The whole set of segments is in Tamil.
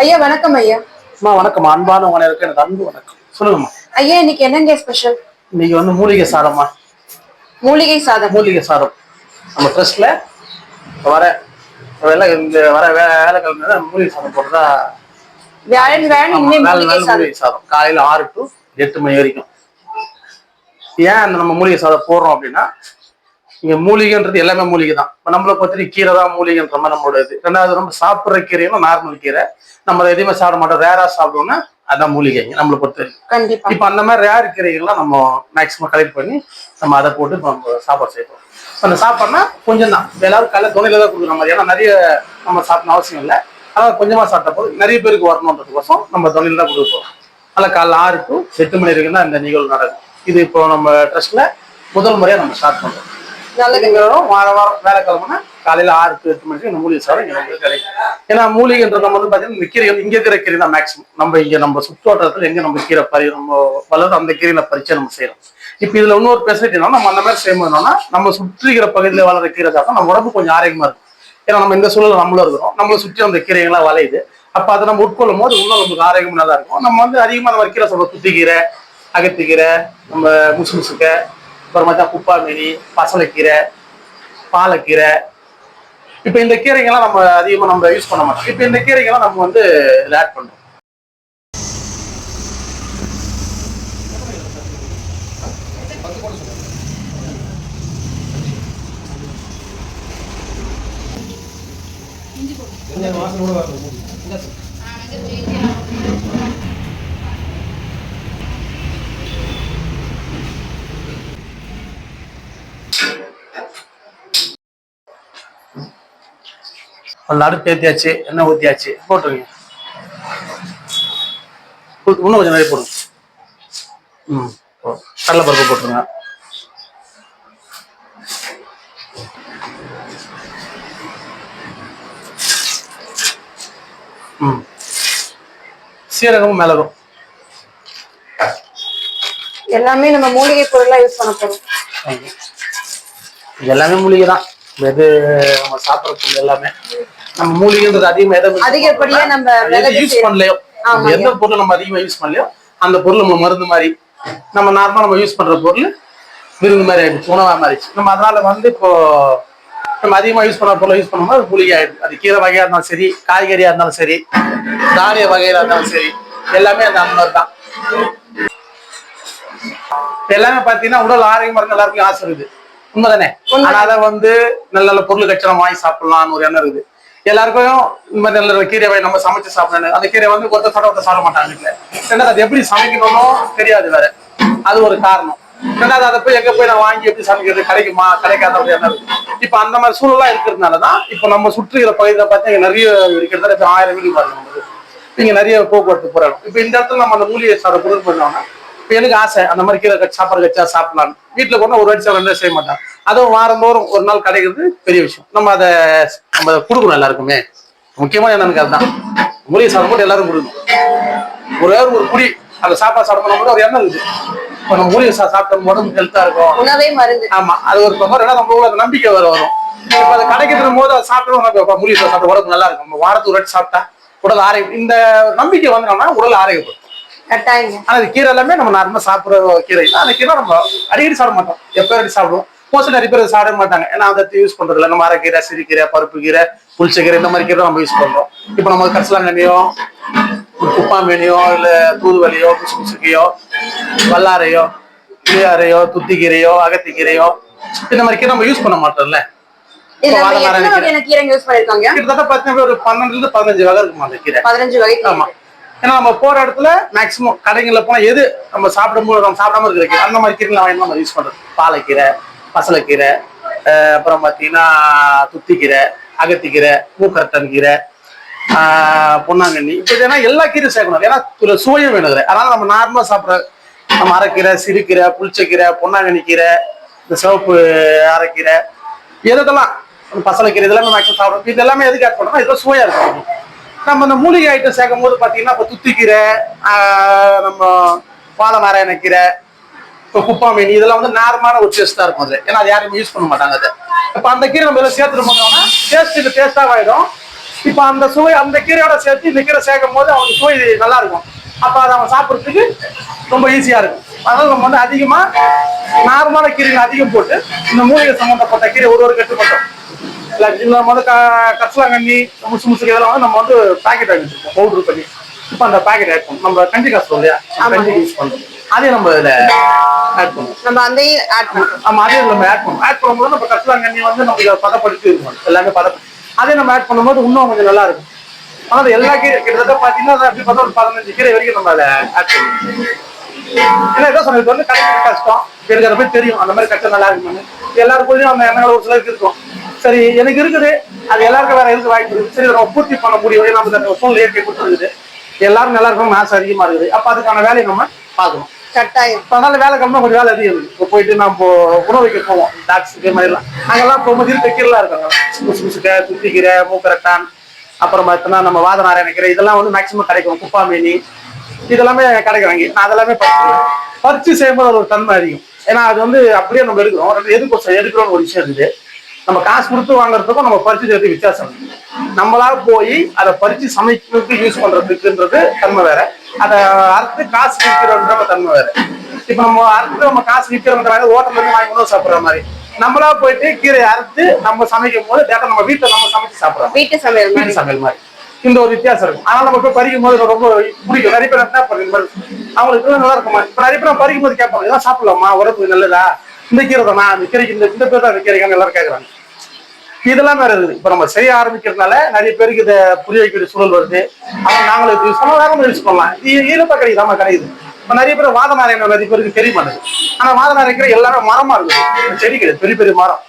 ஐயா வணக்கம் ஐயா. அம்மா வணக்கம். அன்பான உணவுக்கு எனக்கு அன்பு வணக்கம். சொல்லுங்கம்மா. ஐயா இன்னைக்கு என்னங்க ஸ்பெஷல்? இன்னைக்கு மூலிகை சாதம்மா. மூலிகை சாதம். மூலிகை சாதம் நம்ம ட்ரஸ்ட்ல வர வேலைக்கிழமை மூலிகை சாதம் போட்டுறதா. மூலிகை சாதம் காலையில 6 to 8 மணி வரைக்கும். ஏன் அந்த நம்ம மூலிகை சாதம் போடுறோம் அப்படின்னா, இங்க மூலிகைன்றது எல்லாமே மூலிகை தான். இப்போ நம்மளை பத்தி கீரை தான் மூலிகைன்ற மாதிரி நம்மளோட இது. ரெண்டாவது நம்ம சாப்பிட்ற கீரையும் நார்மல் கீரை, நம்ம எதுவுமே சாப்பிட மாட்டோம், ரேரா சாப்பிடுவோம்னா அதான் மூலிகைங்க நம்மளை பொறுத்த வரைக்கும். இப்போ அந்த மாதிரி ரேர் கீரைகள்லாம் நம்ம மேக்சிமம் கலெக்ட் பண்ணி நம்ம அதை போட்டு நம்ம சாப்பாடு செய்வோம். அந்த சாப்பாடுனா கொஞ்சம் தான், எல்லாரும் காலையில் துணையில தான் கொடுக்குற மாதிரி. ஏன்னா நிறைய நம்ம சாப்பிடணும் அவசியம் இல்லை, அதாவது கொஞ்சமா சாப்பிட்ட போது நிறைய பேருக்கு வரணுன்றதுக்கோசம் நம்ம துணையில தான் கொடுப்போம். அதில் காலைல 6 to 8 மணி வரைக்கும் தான் இந்த நிகழ்வு நடக்கும். இது இப்போ நம்ம ட்ரஸ்ட்ல முதல் முறையா நம்ம ஸ்டார்ட் பண்றோம். வாரம் வேலைக்கிழமைனா காலையில 6 to 8 மணிக்கு இந்த மூலிகை சாதம் இங்க நமக்கு கிடைக்கும். ஏன்னா மூலிகைன்றது நம்ம பாத்தீங்கன்னா இந்த கீரை இங்க இருக்கிற கீரை தான் மேக்சிமம் நம்ம சுற்றுவட்டத்துல எங்க நம்ம கீரை நம்ம வளரும் அந்த கீரையில பறிச்சு நம்ம செய்யறோம். இப்ப இதுல இன்னொரு ஃபெசிலிட்டினா நம்ம அந்த மாதிரி செய்யணும்னா நம்ம சுற்றுகிற பகுதியில வளர கீரை சாப்பிட்டா நம்ம உடம்பு கொஞ்சம் ஆரோக்கியமா இருக்கும். ஏன்னா நம்ம இந்த சூழல் நம்மளும் இருக்கிறோம், நம்மளை சுற்றி அந்த கீரைகள்லாம் வளையுது. அப்ப அதை நம்ம உட்கொள்ளும் போது இன்னும் நமக்கு ஆரோக்கியம் நல்லா இருக்கும். நம்ம அதிகமா நம்ம கீரை சொல்றோம், துத்திக்கீரை, அகத்திக்கீரை, நம்ம முசுமுசுக்கை, அப்புறமா தான் குப்பாமேனி, பசலைக்கீரை, பாலக்கீரை. இப்ப இந்த கீரைகள்லாம் நம்ம அதிகமா நம்ம யூஸ் பண்ண மாட்டோம். இப்ப இந்த கீரைகள்லாம் நம்ம ஆட் பண்றோம். அடுப்பு ஏற்றியாச்சு, எண்ணெய் ஊற்றியாச்சு, போட்டுருங்க. இன்னும் கொஞ்சம் நிறைய போடுங்க. கடலைப்பருப்பு போட்டுருங்க. சீரகமும் மிளகும் எல்லாமே நம்ம மூலிகை பொருளா யூஸ் பண்ண போறோம். எல்லாமே மூலிகை தான். எது நம்ம சாப்பிட்ற பொருள் எல்லாமே நம்ம மூலிகைன்றது அதிகப்படியா நம்ம யூஸ் பண்ணலையோ, எந்த பொருள் நம்ம அதிகமா யூஸ் பண்ணலையோ அந்த பொருள் நம்ம மருந்து மாதிரி, நம்ம நார்மலா நம்ம யூஸ் பண்ற பொருள் விருந்து மாதிரி ஆயிடுச்சு, உணவா மாறிடுச்சு. நம்ம அதனால இப்போ நம்ம அதிகமா யூஸ் பண்ண பொருளை யூஸ் பண்ணும்போது அது மூலிகை ஆயிடுச்சு. அது கீரை வகையா இருந்தாலும் சரி, காய்கறியா இருந்தாலும் சரி, தானிய வகையில இருந்தாலும் சரி, எல்லாமே அந்த மாதிரி தான். எல்லாமே பாத்தீங்கன்னா உடல் ஆரோக்கியமா இருக்க எல்லாருக்கும் ஆசை இருக்குது, உண்மைதானே? ஆனா அதை நல்ல நல்ல பொருள் கட்சணம் வாங்கி சாப்பிடலாம்னு ஒரு எண்ணம் இருக்குது எல்லாருக்கும். இந்த மாதிரி நல்ல கீரை நம்ம சமைச்சு சாப்பிடணும். அந்த கீரை ஒருத்தர் சாப்பிட மாட்டாங்க வீட்டுல. ரெண்டாவது அது எப்படி சமைக்கணும்னு தெரியாது வேற, அது ஒரு காரணம். ரெண்டாவது அதை போய் எங்க போய் நான் வாங்கி எப்படி சமைக்கிறது, கிடைக்குமா கிடைக்காத ஒரு எண்ணம் இருக்கு. இப்ப அந்த மாதிரி சூழலாம் இருக்கிறதுனாலதான் இப்ப நம்ம சுற்றுகிற பகுதியில பார்த்தா நிறைய இருக்கிறது. இப்ப 1000 வீடு பாருங்க, இங்க நிறைய போக்குவரத்து போறாங்க. இப்ப இந்த இடத்துல நம்ம அந்த மூலிகை சாதம் பொருள் பண்ணோம்னா, இப்ப எனக்கு ஆசை அந்த மாதிரி கீரை சாப்பாடு கச்சா சாப்பிடலான்னு. வீட்டுல கூட ஒரு வருஷம் 2 செய்ய மாட்டாங்க. அதுவும் வாரந்தோறும் ஒரு நாள் கிடைக்கிறது பெரிய விஷயம். நம்ம கொடுக்கணும் எல்லாருக்குமே. முக்கியமான என்னன்னு அதுதான், மூலிகை சாதம் போட்டு எல்லாரும் கொடுக்கணும். ஒரு குடி அந்த சாப்பாடு சாப்பிடணும் ஒரு எண்ணம் இருக்குது. இப்போ நம்ம மூலிகை சாப்பிட்ட உடம்பு ஹெல்த்தா இருக்கும். உணவே மருந்து. ஆமா, அது ஒரு நம்ம நம்பிக்கை வரும். இப்ப அதை கிடைக்கிற போது அதை சாப்பிட்டு மூலிகை சாப்பிட்ட உடம்பு நல்லா இருக்கும். நம்ம வாரத்துக்கு ஒரு வாட்டி சாப்பிட்டா உடல் ஆரோக்கியம். இந்த நம்பிக்கை வந்தோம்னா உடல் ஆரோக்கியப்படும். ஆனா அது கீரை எல்லாமே நம்ம நார்மலா சாப்பிடுற கீரை. அந்த கீரை நம்ம அடிக்கடி சாப்பிட மாட்டோம், எப்ப சாப்பிடுவோம். மோஸ்ட்லி நிறைய பேர் சாப்பிட மாட்டாங்க, ஏன்னா அதை யூஸ் பண்றது இல்லை. நம்ம அரைக்கீரை, சிறுகீரை, பருப்பு கீரை, புளிச்சக்கீரை, இந்த மாதிரி கீரை நம்ம யூஸ் பண்றோம். இப்ப நம்ம கரிசலாங்கண்ணியோ, குப்பாமேனியோ, இல்ல தூதுவலியோ, முசுமுசுக்கையோ, வல்லாரையோ, புளியாரையோ, துத்திக்கீரையோ, அகத்திக்கீரையோ, இந்த மாதிரி கீரை நம்ம யூஸ் பண்ண மாட்டோம்ல. கிட்டத்தட்ட பார்த்தீங்கன்னா ஒரு 12 to 15 வகை இருக்குமா அந்த கீரை. 15 வகை. ஆமா, ஏன்னா நம்ம போற இடத்துல மேக்சிமம் கடைகள்ல போனா எது நம்ம சாப்பிடும்போது நம்ம சாப்பிடாம இருக்கிற அந்த மாதிரி கீரை வாங்கி நம்ம யூஸ் பண்றோம். பாலக்கீரை, பசலைக்கீரை, அப்புறம் பார்த்தீங்கன்னா துத்திக்கீரை, அகத்திக்கீரை, மூக்கரட்டன் கீரை, பொன்னாங்கண்ணி, இப்போ ஏன்னா எல்லா கீரையும் சேர்க்கணும். ஏன்னா சுவையும் வேணும். அதனால நம்ம நார்மலா சாப்பிட்ற நம்ம அரைக்கீரை, சிறுகீரை, புளிச்சக்கீரை, பொன்னாங்கண்ணி கீரை, இந்த சிவப்பு அரைக்கீரை, எதெல்லாம் பசலைக்கீரை, இதெல்லாம் மேக்சிமம் சாப்பிடுறோம். இது எல்லாமே எதுக்கு ஆட் பண்ணோம்னா இதெல்லாம் சுவையா இருக்கும். நம்ம இந்த மூலிகை ஐட்டம் சேர்க்கும் போது பாத்தீங்கன்னா இப்போ துத்திக்கீரை, நம்ம பாலநாராயண கீரை, இப்போ குப்பாமேனி, இதெல்லாம் நார்மலான ஒரு டேஸ்டா இருக்கும். ஏன்னா அது யாருமே யூஸ் பண்ண மாட்டாங்க. அது இப்போ அந்த கீரை நம்ம சேர்த்துட்டு போனோம்னா டேஸ்டாக ஆயிடும். இப்ப அந்த சுவை அந்த கீரையோட சேர்த்து இந்த கீரை சேர்க்கும் போது அவனுக்கு சுவை நல்லா இருக்கும். அப்ப அதை அவன் சாப்பிட்றதுக்கு ரொம்ப ஈஸியா இருக்கும். அதனால நம்ம வந்து அதிகமா நார்மலான கீரைகள் அதிகம் போட்டு இந்த மூலிகை சம்பந்தப்பட்ட கீரை ஒரு கட்டு மட்டும் நம்ம வந்து கரிசலாங்கண்ணி முசு முசுக்கு இதெல்லாம் வந்து நம்ம வந்து பாக்கெட் வாங்கி வச்சிருக்கோம் பவுடர் பண்ணி. இப்ப அந்த பாக்கெட் ஆட் பண்ணும். நம்ம கஞ்சி காசு இல்லையா, கஞ்சி யூஸ் பண்ணுறோம், அதையும் நம்ம இதுல ஆட் பண்ணுவோம். நம்ம அதையும் ஆட் பண்ணுவோம். ஆமா, அதையும் நம்ம ஆட் பண்ணுவோம். ஆட் பண்ணும்போது நம்ம கரிசலாங்கண்ணி வந்து நம்ம இதை பதப்படுத்தி இருக்கணும், எல்லாமே பதப்படுத்தி அதே நம்ம ஆட் பண்ணும்போது இன்னும் கொஞ்சம் நல்லா இருக்கும். ஆனால் எல்லா கீரை கிட்டத்தட்ட பாத்தீங்கன்னா அப்படி பார்த்தா ஒரு 15 கீரை வரைக்கும் நம்ம அதை ஆட் பண்ணுவோம். ஏன்னா ஏதோ சொன்னது வந்து கிடைக்கிறது கஷ்டம், எனக்கு அதை போய் தெரியும் அந்த மாதிரி கஷ்டம் நல்லா இருக்குன்னு. எல்லாருக்கும் அந்த எண்ணங்கள் ஒரு சிலருக்கு இருக்கும். சரி எனக்கு இருக்குது, அது எல்லாருக்கும் வேற இருக்கு வாய்ப்பு இருக்குது, சரி நம்ம பூர்த்தி பண்ண முடியும். நம்ம இந்த சூழ்நிலை இயற்கை கொடுத்துருக்குது, எல்லாரும் நல்லா இருக்கணும், ஆசை அதிகமா இருக்குது. அப்ப அதுக்கான வேலையை நம்ம பார்க்கணும் கட்டாயம். அதனால வேலை கிளம்ப கொஞ்சம் வேலை அதிகம் இருக்கு. இப்போ போயிட்டு நம்ம உணவு வைக்க போவோம் டாக்ஸுக்கு மாதிரிலாம், அங்கெல்லாம் போகும்போது இருக்க கீரைலாம் இருக்காங்க, முசு முசுக்கை, குத்திக்கீரை, மூக்கரட்டான், அப்புறம் பார்த்தோன்னா நம்ம வாத நாராயண கீரை, இதெல்லாம் வந்து மேக்சிமம் கிடைக்கும். குப்பாமேனி இதெல்லாமே கிடைக்கிறாங்க. நான் அதெல்லாமே பறிச்சு செய்யும்போது ஒரு தன்மை அதிகம். ஏன்னா அது வந்து அப்படியே நம்ம எடுக்கிறோம், எடுக்கிறோம்னு ஒரு விஷயம் இருக்குது. நம்ம காசு கொடுத்து வாங்குறதுக்கும் நம்ம பறிச்சு செய்யறதுக்கு வித்தியாசம் இருக்கு. நம்மளா போய் அதை பறிச்சு சமைக்கிறதுக்கு யூஸ் பண்றதுக்குன்றது தன்மை வேற, அதை அறுத்து காசு விற்கிறோன்ற தன்மை வேற. இப்ப நம்ம அறுத்து நம்ம காசு விற்கிறோன்ற ஹோட்டல்ல இருந்து வாங்கி உணவு சாப்பிடுற மாதிரி நம்மளா போயிட்டு கீரையை அறுத்து நம்ம சமைக்கும் போது டேட்டா நம்ம வீட்டுல நம்ம சமைச்சு சாப்பிடுறோம், வீட்டு சமையல் மாதிரி. இந்த ஒரு வித்தியாசம் இருக்கும். அதனால நம்ம போய் பறிக்கும் போது ரொம்ப பிடிக்கும். நிறைய பேர் என்ன பண்ணுறது அவங்களுக்கு நல்லா இருக்குமா. இப்ப நிறைய பேர் பறிக்கும் போது கேட்பாங்க, இதெல்லாம் சாப்பிடலாமா, உடம்புக்கு நல்லதா, இந்த கீரை தானா, அந்த கீரைக்கு இந்த பேர் தான் அந்த கீரைக்கான எல்லாரும் கேட்கறாங்க. இதெல்லாம் வேற இருக்குது. இப்ப நம்ம செய்ய ஆரம்பிக்கிறதுனால நிறைய பேருக்கு இதை புரிய வைக்கிற சூழல் வருது. அவங்க நாங்களும் யூஸ் பண்ணலாம், வேற யூஸ் பண்ணலாம். ஈரப்பா கிடைக்குது, நம்ம கிடைக்குது. இப்ப நிறைய பேர் வாத நாராயணம் நிறைய பேருக்கு தெரிய மாட்டேங்குது. ஆனா வாத நாராயண எல்லாமே மரமா இருக்குது, செடி கிடையாது, பெரிய பெரிய மரம்.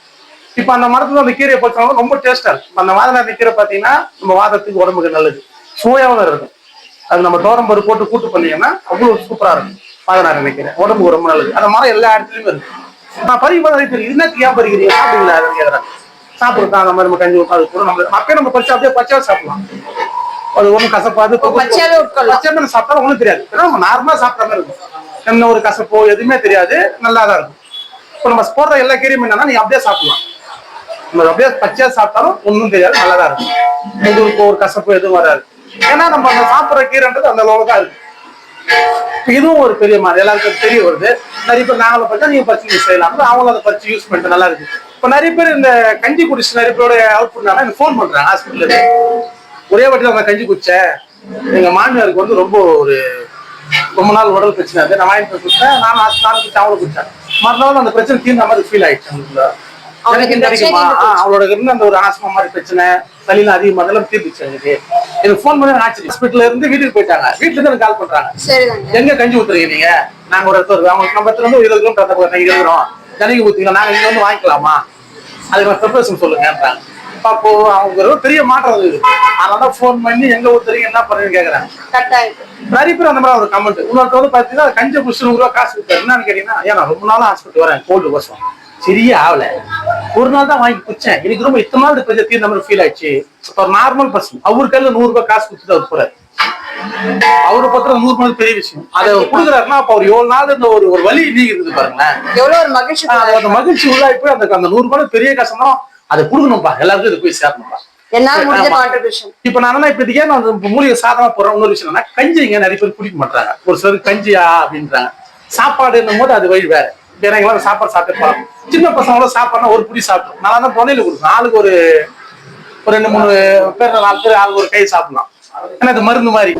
இப்ப அந்த மரத்துல அந்த கீரையை பறிச்சாலும் ரொம்ப டேஸ்டா இருக்கும். அந்த வாத நாராயண கீரை பாத்தீங்கன்னா நம்ம வாதத்துக்கு உடம்புக்கு நல்லது, சுவையாவும் இருக்கும். அது நம்ம தோரம்பரு போட்டு கூட்டு பண்ணீங்கன்னா அவ்வளவு சூப்பரா இருக்கும். வாத நாராயண கீரை உடம்புக்கு ரொம்ப நல்லது. அந்த மரம் எல்லா இடத்துலயுமே இருக்கு. நான் பறிக்கும் நிறைய பேர் என்ன ஏன் பறிக்கிறீங்க சாப்பிடுங்களா கேட்கறாங்க. சாப்பிடுறோம் அந்த மாதிரி நம்ம கஞ்சி ஊற்றாது கூட நம்ம அப்பயே நம்ம பறிச்சு அப்படியே பச்சையா சாப்பிடலாம். அது ஒன்றும் கசப்பாது, பச்சை சாப்பிட்டாலும் ஒன்றும் தெரியாது. ஏன்னா நம்ம நார்மலா சாப்பிட்ற மாதிரி இருக்கும், என்ன ஒரு கசப்போ எதுவுமே தெரியாது, நல்லாதான் இருக்கும். இப்போ நம்ம போடுற எல்லா கீரையும் என்னன்னா நீ அப்படியே சாப்பிடலாம், நம்ம அப்படியே பச்சையா சாப்பிட்டாலும் ஒன்றும் தெரியாது, நல்லாதான் இருக்கும். உங்களுக்கு ஒரு கசப்பு எதுவும் வராது. ஏன்னா நம்ம அந்த சாப்பிட்ற கீரைன்றது அந்த அளவுக்கு தான் இருக்கு. இதுவும் ஒரு பெரிய மாதிரி எல்லாருக்கும் தெரிய வருது. நிறைய பேர் நாங்களும் பறிச்சா நீங்க பறிச்சு யூஸ் செய்யலாம், அவங்களும் அதை பறிச்சு யூஸ் பண்ணிட்டு நல்லா இருக்கு. இப்ப நிறைய பேர் இந்த கஞ்சி குடிச்சு நிறைய பேரோட அவுட் பண்ணாங்க, எனக்கு ஃபோன் பண்றாங்க ஹாஸ்பிட்டல்ல. ஒரே வாட்டில நான் கஞ்சி குடிச்சேன், எங்க மாமியாருக்கு வந்து ரொம்ப நாள் உடல் பிரச்சனை இருக்கு, நான் வாங்கிட்டு குடிச்சேன், நானும் அவங்களும் குடிச்சேன். மறுநாள் அந்த பிரச்சனை தீர்ந்த மாதிரி ஃபீல் ஆயிடுச்சு. அவளோட இருந்த அந்த ஒரு ஆஸ்மா மாதிரி பிரச்சனை, சளியில அதிகமாக அதெல்லாம் தீர்ந்துச்சு. எனக்கு ஃபோன் பண்ணி ஆச்சு. ஹாஸ்பிட்டல்ல இருந்து வீட்டுக்கு போயிட்டாங்க, வீட்டுல இருந்து எனக்கு கால் பண்றாங்க, எங்க கஞ்சி ஊத்துறீங்க நீங்க, நாங்க ஒரு இடத்துல இருக்கோம், நம்ம இடத்துல இருந்து 20 கிலோமீட்டர் இருக்கிறோம், கஞ்சி ஊத்திக்கலாம், நாங்க இங்க வந்து வாங்கிக்கலாமா, அதுக்கு ப்ரிப்பரேஷன் சொல்லுங்க. அப்போ அவங்க பெரிய மாற்றம் இருக்குது. அதனால ஃபோன் பண்ணி எங்க ஊத்துறீங்க என்ன பண்ணுறீங்கன்னு கேட்கறாங்க. நிறைய பேர் அந்த மாதிரி ஒரு கமெண்ட். இன்னொருத்த வந்து பாத்தீங்கன்னா கஞ்சி குடிச்சு 100 ரூபா காசு கொடுத்தாரு. என்னன்னு கேட்டீங்கன்னா, ஏன் நான் ரொம்ப நாளும் ஹாஸ்பிட்டல் வரேன் கோல்டு வருஷம் சரியா ஆகல, ஒரு நாள் தான் வாங்கி குடிச்சேன், எனக்கு ரொம்ப இத்தனை நாள் கொஞ்சம் தீர்ந்த மாதிரி ஃபீல் ஆயிடுச்சு. ஒரு நார்மல் பர்சன் அவரு கையில 100 ரூபாய் காசு கொடுத்துட்டு அவர் போறாரு. அவரு பத்திரம் 100 ரூபாய் பெரிய விஷயம். அதை கொடுக்குறாருன்னா அப்ப அவர் 7 நாள் இந்த ஒரு வலி நீங்க இருக்குது பாருங்களேன், எவ்வளவு ஒரு மகிழ்ச்சி. அந்த மகிழ்ச்சி உள்ளாய் போய் அந்த 100 ரூபாய் பெரிய கஷ்டம் அதை கொடுக்கணும்பா, எல்லாருக்கும் இது போய் சேரணும்பா. இப்ப நான் இப்ப இதுக்கே நான் மூலிகை சாதமா போறேன். இன்னொரு விஷயம் என்னன்னா, கஞ்சிங்க நிறைய பேர் குடிக்க மாட்டாங்க. ஒரு சிலர் கஞ்சியா அப்படின்றாங்க. சாப்பாடுன்னும் போது அது வழி வேற. வேற எங்களாம் சாப்பாடு சாப்பிட்டு போறோம். சின்ன பசங்களும் சாப்பாடுனா ஒரு புடி சாப்பிட்டோம், நல்லா தான் தொலைல கொடுக்கும். ஆளுக்கு ஒரு 2-3 பேர் 4 பேர் ஆளுக்கு ஒரு கை சாப்பிடலாம். ஏன்னா இது மருந்து மாதிரி.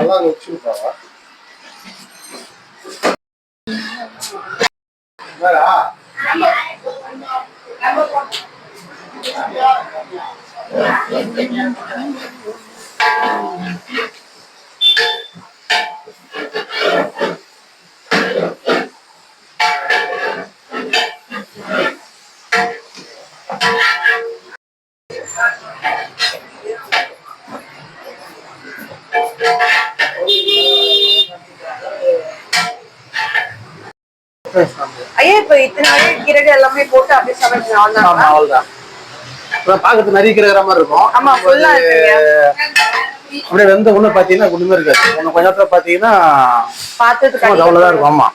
எல்லாம் வச்சுருக்காங்க. ஐயா இப்ப இத்தனை கீரைகள் எல்லாமே போட்டு அப்படியே சமைக்கலாம். பாக்கிறதுக்கு நிறைய கீரை மாதிரி இருக்கும். ஆமா, ஃபுல்லா இருக்குங்க. அப்படியே வெந்த ஒண்ணு பாத்தீங்கன்னா ஒண்ணுமே இருக்காது. ஒண்ணு கொஞ்ச நேரத்துல பாத்தீங்கன்னா பாத்துட்டு அவ்வளவுதான் இருக்கும். ஆமா,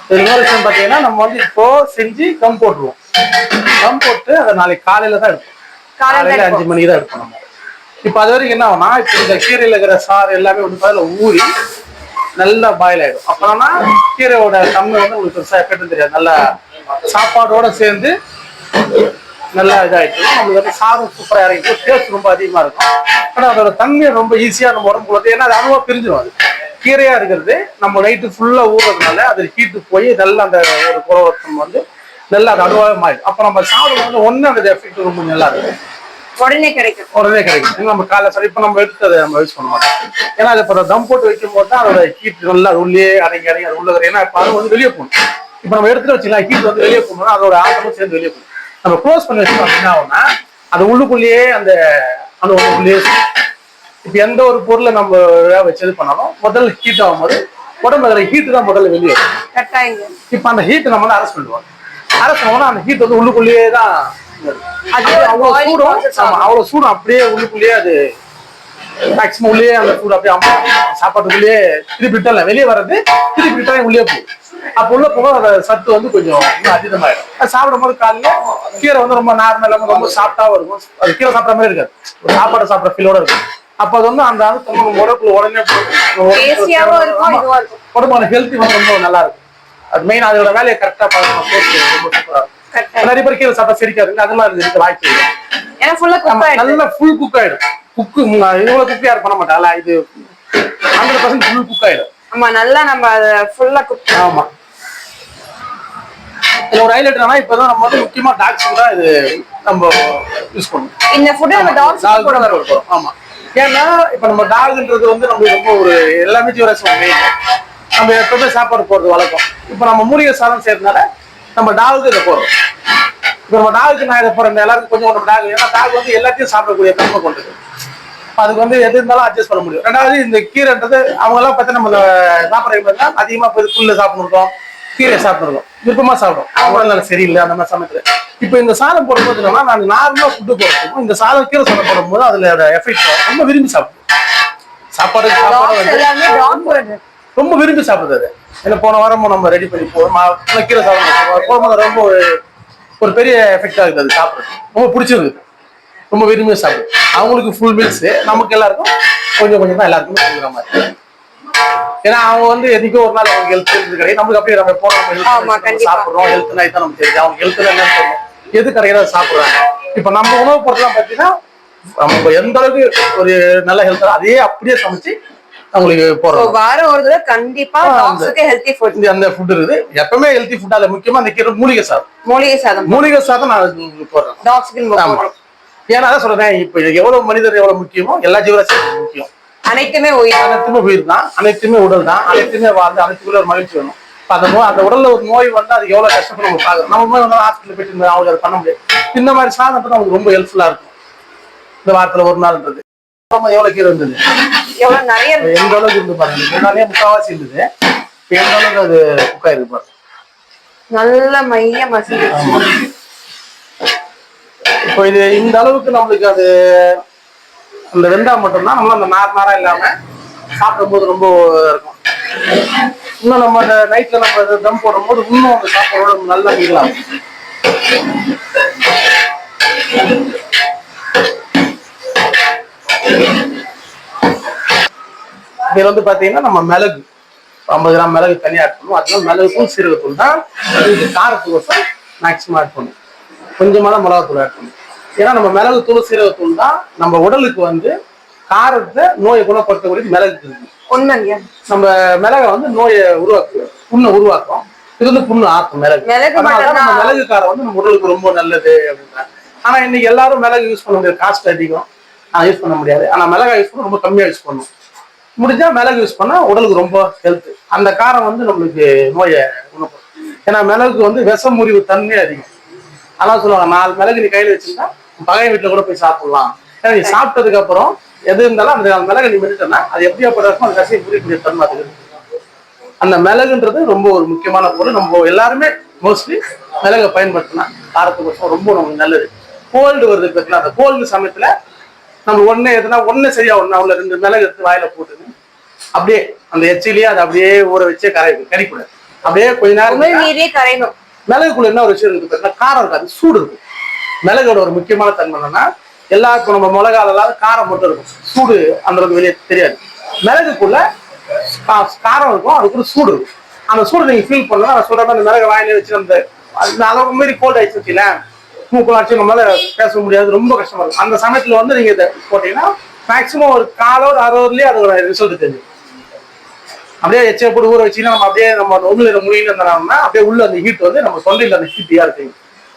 இது இன்னொரு விஷயம் பாத்தீங்கன்னா நம்ம வந்து இப்போ செஞ்சு கம் போட்டுருவோம். கம் போட்டு அதை நாளைக்கு காலையில தான் எடுப்போம். காலையில 5 மணிக்கு தான் எடுப்போம் நம்ம. இப்ப அது வரைக்கும் என்ன ஆகும்னா, இப்ப இந்த கீரையில இருக்கிற சாறு எல்லாமே வந்து அதுல ஊறி நல்லா பாயில் ஆயிடும். அப்பனா கீரையோட தன்மை வந்து உங்களுக்கு பெருசா எஃபெக்ட் தெரியாது. நல்லா சாப்பாடோட சேர்ந்து நல்லா இதாயிட்டு நம்மளுக்கு வந்து சாதம் சூப்பரா இறங்கிட்டு டேஸ்ட் ரொம்ப அதிகமா இருக்கும். ஆனா அதோட தன்மையை ரொம்ப ஈஸியா நம்ம உடம்புக்கு வந்து, ஏன்னா அது அனுபவா பிரிஞ்சிடும். அது கீரையா இருக்கிறது நம்ம நைட்டு ஃபுல்லா ஊறதுனால அது ஹீட்டு போய் நல்லா அந்த ஒரு குறவத்தம் வந்து நல்லா அது அனுபவம் மாறிடும். அப்ப நம்ம சாப்பிடும் போது ஒண்ணு அந்த எஃபெக்ட் ரொம்ப நல்லா இருக்கும். உடனே கிடைக்கும். நம்ம காலை சரி இப்ப நம்ம எடுத்து அதை நம்ம யூஸ் பண்ண மாட்டோம். ஏன்னா அது இப்போ தம் போட்டு வைக்கும் போது தான் அதோட ஹீட் நல்லா உள்ளே அடங்கி அது உள்ள. ஏன்னா இப்ப அது வந்து வெளியே போகணும். இப்ப நம்ம எடுத்துட்டு வச்சுக்கலாம், ஹீட் வந்து வெளியே போகணும், அதோட ஆட்டமும் சேர்ந்து வெளியே போகணும். நம்ம க்ளோஸ் பண்ணி வச்சோம் அப்படின்னா ஆகும்னா அது உள்ளுக்குள்ளேயே அந்த உள்ளே. இப்ப எந்த ஒரு பொருளை நம்ம வச்சு இது பண்ணாலும் முதல்ல ஹீட் ஆகும் போது உடம்புல இருக்கிற ஹீட்டு தான் முதல்ல வெளியே. இப்ப அந்த ஹீட் நம்ம வந்து அரெஸ்ட் பண்ணுவோம். அரெஸ்ட் பண்ணோம்னா அந்த ஹீட் வந்து உள்ளுக்குள்ளேயே தான் அவ்வளவு சூடும். ஆமா, அவ்வளவு சூடும் அப்படியே உள்ளுக்குள்ளேயே அது மேக்சிமம் உள்ளே அந்த சூடு அப்படியே சாப்பாட்டுக்குள்ளேயே திருப்பி விட்டல வெளியே வர்றது, திருப்பி விட்டா உள்ளே போகும். அப்ப உள்ள போக அந்த சத்து வந்து கொஞ்சம் இன்னும் அதிகமாயிடும். சாப்பிடும் போது காலையில கீரை வந்து ரொம்ப நார்மலா ரொம்ப சாப்பிட்டாவும் இருக்கும். அது கீரை சாப்பிட்ற மாதிரி இருக்காது, சாப்பாடு சாப்பிட்ற ஃபீலோட இருக்கும். அப்ப அது வந்து அந்த உடம்புல உடனே உடம்போட ஹெல்த் வந்து ரொம்ப நல்லா இருக்கும். அது மெயின் அதோட வேலையை கரெக்டா பார்க்கணும். ரொம்ப சூப்பரா இருக்கும். நிறைய பேர் கீரை சாப்பிட்டா சரிக்காது, அதெல்லாம் இருக்க வாய்ப்பு இல்லை. நல்லா ஃபுல் குக் ஆயிடும். குக்கு இவ்வளவு குக் யாரும் பண்ண மாட்டாங்களா, இது 100% ஃபுல் குக் ஆயிடும். ஆமா, நல்லா நம்ம ஃபுல்லா குக். ஆமா, இதுல ஒரு ஹைலைட் என்னன்னா இப்பதான் நம்ம வந்து முக்கியமா டாக்ஸ்க்கு தான் இது நம்ம யூஸ் பண்ணுவோம். இந்த ஃபுட் நம்ம டாக்ஸ் கூட வரும். ஆமா, ஏன்னா இப்ப நம்ம டாக்ன்றது வந்து நம்ம ரொம்ப ஒரு எல்லாமே ஜீவராசி மெயின். நம்ம எப்பவுமே சாப்பாடு போடுறது வழக்கம். இப்ப நம்ம மூலிகை சாதம் செய்யறதுனால நம்ம டாகுக்கு இதை போடுறோம். இப்ப நம்ம டாகுக்கு நான் இதை போறேன் எல்லாருக்கும் கொஞ்சம் நம்ம டாக், ஏன்னா டாக் வந்து எல்லாத்தையும் சாப்பிடக்கூடிய தன்மை கொண்டது. அதுக்கு வந்து எது இருந்தாலும் அட்ஜஸ்ட் பண்ண முடியும். ரெண்டாவது இந்த கீரைன்றது அவங்க எல்லாம் பார்த்தா நம்ம சாப்பிட்ற அதிகமா போய் புல்ல சாப்பிட்டுருக்கோம், கீரை சாப்பிட்டுருக்கோம், விருப்பமா சாப்பிடும். அவங்க சரியில்லை அந்த மாதிரி சமயத்துல. இப்ப இந்த சாதம் போடும்போது என்னன்னா, நான் நார்மலா ஃபுட்டு போடுறதுக்கும் இந்த சாதம் கீரை சாதம் போடும்போது அதுல எஃபெக்ட் ரொம்ப விரும்பி சாப்பிடும். சாப்பாடு ரொம்ப விரும்பி சாப்பிடுது அது. ஏன்னா போன வாரம் நம்ம ரெடி பண்ணி போடுறோம் கீரை சாதம் போகும்போது ரொம்ப ஒரு பெரிய எஃபெக்ட் ஆகுது. அது சாப்பிடுறது ரொம்ப பிடிச்சிருக்கு, ரொம்ப விரும்பி சாப்பிடுது. அவங்களுக்கு ஃபுல் மீல்ஸ், நமக்கு எல்லாருக்கும் கொஞ்சம் கொஞ்சம் தான் எல்லாருக்குமே கொடுக்குற மாதிரி. ஏன்னா அவங்க வந்து எதுக்கும் ஒரு நாள் அவங்க ஹெல்த் கிடையாது. நம்மளுக்கு அப்படியே நம்ம போறோம் சாப்பிடுறோம், ஹெல்த் நாய் தான் நமக்கு தெரியுது. அவங்க ஹெல்த் என்ன சொல்லணும், எது கிடையாது சாப்பிடுறாங்க. இப்ப நம்ம உணவு பொருட்கள்லாம் பார்த்தீங்கன்னா நம்ம எந்த அளவுக்கு ஒரு நல்ல ஹெல்த் அதே அப்படியே சமைச்சு அவங்களுக்கு போறோம். வாரம் ஒரு தடவை கண்டிப்பா ஹெல்த்தி ஃபுட் அந்த ஃபுட் இருக்குது. எப்பவுமே ஹெல்த்தி ஃபுட். அதுல முக்கியமா அந்த கீரை மூலிகை சாதம் நான் போடுறேன் டாக்ஸ்க்கு. ஏன்னா அதான் சொல்றேன், இப்ப எவ்வளவு மனிதர் எவ்வளவு முக்கியமோ எல்லா ஜீவராசியும் முக்கியம். அனைத்துமே உயிர் தான், அனைத்துமே உடல் தான், அனைத்துமே வாழ்ந்து அனைத்துக்குள்ள ஒரு மகிழ்ச்சி வேணும். அந்த உடல்ல ஒரு நோய் வந்து அதுக்கு எவ்வளவு கஷ்டப்பட்டு நம்ம பாக்குறோம். நம்ம வந்து ஹாஸ்பிட்டல் போயிட்டு அவங்க அதை பண்ண முடியாது. இந்த மாதிரி சாதம் நமக்கு ரொம்ப ஹெல்ப்ஃபுல்லா இருக்கும். இந்த வாரத்துல ஒரு நாள்ன்றது எவ்வளவு கீரை இருந்தது, எவ்வளவு நிறைய எந்த அளவுக்கு இருந்து பாருங்க. முன்னாலே முக்காவாசி இருந்தது, எந்த அளவுக்கு அது குக்கா இருக்கு பாருங்க. நல்ல மைய மசிச்சு. இப்போ இது இந்த அளவுக்கு நம்மளுக்கு அது அந்த வெந்தா மட்டும்தான் நம்ம அந்த நாரா இல்லாம சாப்பிடும் போது ரொம்ப இருக்கும். இன்னும் நம்ம அந்த நைட்ல நம்ம தம் போடும் போது இன்னும் அந்த சாப்பாடோட நல்லா மீறலாம். இதுல வந்து பாத்தீங்கன்னா நம்ம மிளகு 50 கிராம் மிளகு தனியா ஆட் பண்ணுவோம். அதனால மிளகுக்கும் சீரகத்தூள் தான் இது காரத்துக்கு மேக்சிமம் ஆட் பண்ணுவோம். கொஞ்சமான மிளகாத்தூள் ஆட் பண்ணுவோம். ஏன்னா நம்ம மிளகு தூள் சீரகத்தூள் தான் நம்ம உடலுக்கு வந்து காரத்தை நோயை குணப்படுத்தக்கூடிய மிளகு இருக்கு. உண்மைங்க, நம்ம மிளகை வந்து நோயை புண்ணை உருவாக்கும். இது வந்து புண்ணு ஆக்கும் மிளகு. நம்ம மிளகு காரம் வந்து நம்ம உடலுக்கு ரொம்ப நல்லது அப்படின்றாங்க. ஆனா இன்னைக்கு எல்லாரும் மிளகு யூஸ் பண்ண முடியாது, காஸ்ட் அதிகம், யூஸ் பண்ண முடியாது. ஆனா மிளகாய் யூஸ் பண்ண ரொம்ப கம்மியா யூஸ் பண்ணணும். முடிஞ்சா மிளகு யூஸ் பண்ணா உடலுக்கு ரொம்ப ஹெல்த். அந்த காரம் வந்து நம்மளுக்கு நோயை குணப்படுத்தும். ஏன்னா மிளகுக்கு வந்து விஷம் முறிவு தன்மை அதிகம். அதான் சொல்லுவாங்க, 4 மிளகு நீ கையில வச்சிருந்தா பகை வீட்டுல கூட போய் சாப்பிடலாம். ஏன்னா நீ சாப்பிட்டதுக்கு அப்புறம் எது இருந்தாலும் அந்த மிளகு நீ மெட்டுட்டா அது எப்படியா படுறதுக்கும் அந்த கசையை முறிக்கூடிய தன்மை அது. அந்த மிளகுன்றது ரொம்ப ஒரு முக்கியமான பொருள். நம்ம எல்லாருமே மோஸ்ட்லி மிளகை பயன்படுத்தினா காரத்துக்கு ரொம்ப நமக்கு நல்லது. கோல்டு வருது பார்த்தீங்களா, அந்த கோல்டு சமயத்துல நம்ம ஒண்ணு சரியா ஒண்ணு அவ்வளவு 2 மிளகு எடுத்து வாயில போட்டுன்னு அப்படியே அந்த எச்சிலேயே அதை அப்படியே ஊற வச்சே கறிக்கூடாது. அப்படியே கொஞ்ச நேரம் நீரே கரையணும். மிளகுக்குள்ள என்ன ஒரு விஷயம் இருக்கு பார்த்தீங்கன்னா, காரம் இருக்காது, சூடு இருக்கும். மிளகோட ஒரு முக்கியமான தன்மை என்னன்னா, எல்லாருக்கும் நம்ம மிளகால காரம் மட்டும் இருக்கும், சூடு அந்த அளவுக்கு வெளியே தெரியாது. மிளகுக்குள்ள காரம் இருக்கும், அதுக்குள்ள சூடு இருக்கும். அந்த சூடு நீங்க ஃபீல் பண்ணலாம். நான் சொல்ற மாதிரி அந்த மிளகு வாயில வச்சு அந்த அளவுக்கு மாரி கோல்ட் ஆயிடுச்சு வச்சுக்கலாம், மூக்குள்ள அடிச்சு நம்மளால பேச முடியாது, ரொம்ப கஷ்டமா இருக்கும். அந்த சமயத்துல வந்து நீங்க இதை போட்டீங்கன்னா மேக்சிமம் ஒரு 1/4 hour 1/2 hourலயே அதோட ரிசல்ட் தெரியும். அப்படியே எச்சை போட்டு ஊற வச்சுன்னா நம்ம அப்படியே நம்ம உள்ள முடியல இருந்தோம்னா அப்படியே உள்ள அந்த ஹீட் வந்து நம்ம தொண்டையில அந்த ஹீட்டியா இருக்கு.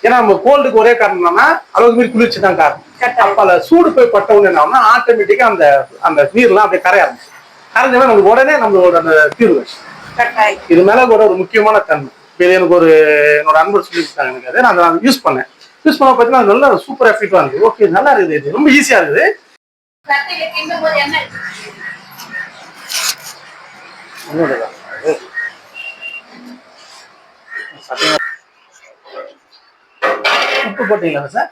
ஏன்னா நம்ம கோல்டுக்கு ஒரே காரணம் என்னன்னா அளவுக்கு மீறி குளிர்ச்சி தான் காரணம். அப்ப அந்த சூடு போய் பட்ட உடனே என்ன ஆட்டோமேட்டிக்கா அந்த அந்த நீர்லாம் அப்படியே கரைய ஆரம்பிச்சு. கரைஞ்சோன்னா நமக்கு உடனே நம்மளோட அந்த தீர்வு. இது மேல கூட ஒரு முக்கியமான தன்மை. இது எனக்கு ஒரு என்னோட அன்பர் சொல்லி கொடுத்தாங்க, எனக்கு அதை நான் யூஸ் பண்ணேன். யூஸ் பண்ண பார்த்தீங்கன்னா நல்லா சூப்பர் எஃபெக்டா இருக்குது. ஓகே, நல்லா இருக்குது, இது ரொம்ப ஈஸியா இருக்குது. உப்பு போட்டீங்களா சார்?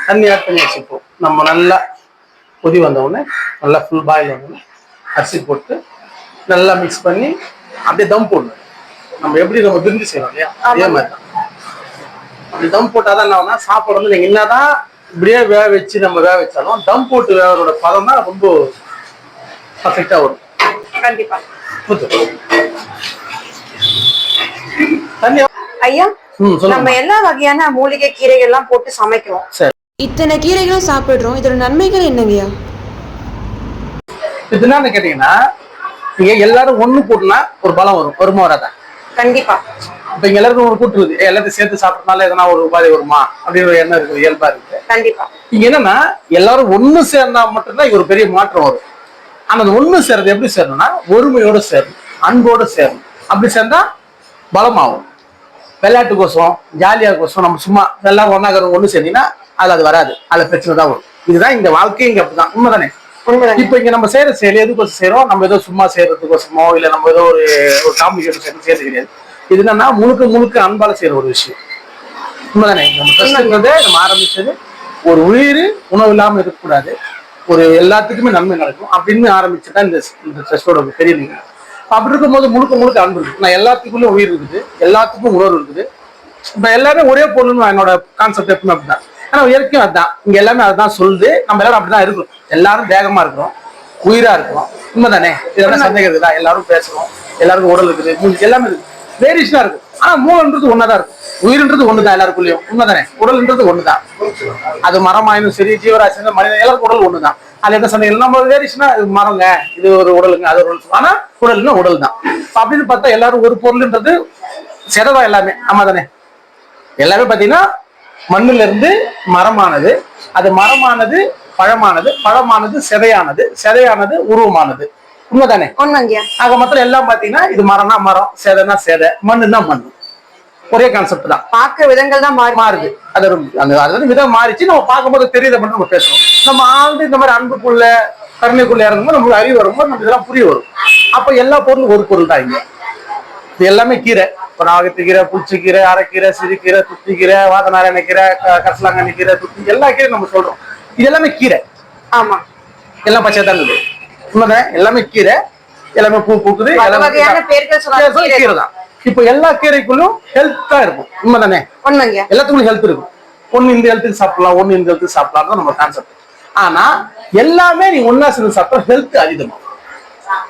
தண்ணி ஆட் பண்ணி வச்சுப்போம். நம்ம நல்லா கொதி வந்த உடனே நல்லா ஃபுல் பாயில் வந்தோடனே அரிசி போட்டு நல்லா மிக்ஸ் பண்ணி அப்படியே தம் போடணும். நம்ம எப்படி நம்ம விருந்து செய்யறோம் இல்லையா, அதே மாதிரி தான். அப்படி தம் போட்டாதான் என்ன ஆகும்னா சாப்பாடு வந்து நீங்க என்னதான் இப்படியே வேக வச்சு நம்ம வேக வச்சாலும் தம் போட்டு வேகிறோட பதம் தான் ரொம்ப பர்ஃபெக்டா வரும். கண்டிப்பா. தண்ணி ஐயா, நம்ம எல்லா வகையான மூலிகை கீரைகள் எல்லாம் போட்டு சமைக்கிறோம். சரி, இத்தனை கீரைகளும் சாப்பிடுறோம், இதோட நன்மைகள் என்னங்கய்யா? இது என்ன கேட்டீங்கன்னா, நீங்க எல்லாரும் ஒண்ணு போட்டுனா ஒரு பலம் வரும், வருமா வராதா? கண்டிப்பா. இப்ப இங்க எல்லாருக்கும் ஒரு கூட்டு இருக்குது, எல்லாத்தையும் சேர்த்து சாப்பிட்டனால எதனா ஒரு உபாதை வருமா அப்படின்னு ஒரு எண்ணம் இருக்குது, இயல்பா இருக்கு. கண்டிப்பா. இங்க என்னன்னா எல்லாரும் ஒண்ணு சேர்ந்தா மட்டும்தான் இங்க ஒரு பெரிய மாற்றம் வரும். ஆனா அந்த ஒண்ணு சேர்றது எப்படி சேரணும்னா ஒருமையோட சேரணும், அன்போட சேரணும். அப்படி சேர்ந்தா பலமாகும். விளையாட்டு கோசம் ஜாலியா கோசம் நம்ம சும்மா எல்லாம் ஒன்னாக ஒண்ணு சேர்ந்தீங்கன்னா அது வராது, அதுல பிரச்சனை தான் வரும். இதுதான் இந்த வாழ்க்கை, இங்க அப்படிதான். உண்மைதானே? இப்ப இங்க நம்ம செய்யற செயல் எதுக்கோசம் செய்யறோம்? நம்ம ஏதோ சும்மா செய்யறதுக்கோசமோ இல்ல நம்ம ஏதோ ஒரு காம்ப்ளிகேஷன் செய்யறது கிடையாது. இது என்னன்னா முழுக்க அன்பால செய்யற ஒரு விஷயம். உண்மைதானே? நம்ம ஆரம்பிச்சது ஒரு உயிர் உணவு இல்லாம இருக்கக்கூடாது, ஒரு எல்லாத்துக்குமே நன்மை நடக்கும் அப்படின்னு ஆரம்பிச்சுதான் இந்த ட்ரஸ்டோட பெரிய நீங்க. அப்படி இருக்கும்போது முழுக்க அன்பு இருக்கு. நான் எல்லாத்துக்குள்ளே உயிர் இருக்குது, எல்லாத்துக்கும் உணர்வு இருக்குது. இப்ப எல்லாமே ஒரே பொருள்னு என்னோட கான்செப்ட் எப்பவுமே அப்படிதான். ஆனா இயற்கையும் அதுதான், இங்க எல்லாமே அதுதான் சொல்லுது. நம்ம எல்லாரும் அப்படிதான் இருக்கிறோம், எல்லாரும் தேகமா இருக்கிறோம், உயிரா இருக்கிறோம். உண்மைதானே? இதெல்லாம் சந்தேகம் இருக்குதா? எல்லாரும் பேசுறோம், எல்லாருக்கும் உடல் இருக்குது, மூச்சு எல்லாமே இருக்கு, வேரியேஷனா இருக்கு. ஆனா மூலன்றது ஒன்னதான் இருக்கும், உயிர்ன்றது ஒண்ணுதான் எல்லாருக்குள்ளயும். உண்மைதானே? உடல்ன்றது ஒண்ணுதான். அது மரமாயினும் சரி, ஜீவராசி, மனிதன், எல்லாருக்கும் உடல் ஒண்ணுதான். அது என்ன சந்தேகம்? நம்ம வேரியேஷனா இது மரங்க, இது ஒரு உடலுங்க, அது ஒரு உடல். ஆனா உடல்னா உடல் தான். அப்படின்னு பார்த்தா எல்லாரும் ஒரு பொருள்ன்றது செதவா எல்லாமே. ஆமா தானே? எல்லாமே பாத்தீங்கன்னா மண்ணுல இருந்து மரமானது, அது மரமானது பழமானது, பழமானது செதையானது உருவமானது. உண்மைதானே? ஆக மொத்தம் எல்லாம் பாத்தீங்கன்னா இது மரம்னா மரம், சேதைனா சேதை, மண்ணுன்னா மண். ஒரே கான்செப்ட் தான். பார்க்க விதங்கள் தான் மாறுது. அது விதம் மாறிச்சு. நம்ம பார்க்கும்போது தெரியுத மட்டும் நம்ம பேசுறோம். நம்ம ஆழ்ந்து இந்த மாதிரி அன்புக்குள்ள கருணைக்குள்ள இறங்கும்போது நமக்கு அறிவு வரும்போது நமக்கு இதெல்லாம் புரிய வரும். அப்ப எல்லா பொருளும் ஒரு பொருள் தான். இங்க இது எல்லாமே கீரை. இப்ப நாகத்துக்கீரை, புளிச்சக்கீரை, அரைக்கீரை, சிறுகீரை, துத்திக்கீரை, வாதநாராயண கீரை, கரிசலாங்கண்ணி கீரை, துத்தி, எல்லா கீரை நம்ம சொல்றோம். இது எல்லாமே கீரை. ஆமா, எல்லாம் பச்சை தான் இருக்குது. உண்மைதான், எல்லாமே கீரை, எல்லாமே பூ பூக்குது, கீரை தான். இப்ப எல்லா கீரைக்குள்ளும் ஹெல்த்தா இருக்கும். உண்மைதானே? எல்லாத்துக்குள்ளும் ஹெல்த் இருக்கும். ஒண்ணு இந்த ஹெல்த்துக்கு சாப்பிடலாம், ஒண்ணு இந்த ஹெல்த்துக்கு சாப்பிடலாம் தான் நம்ம கான்செப்ட். ஆனா எல்லாமே நீ ஒன்னா சேர்ந்து சாப்பிட்டா ஹெல்த் அதிகமா.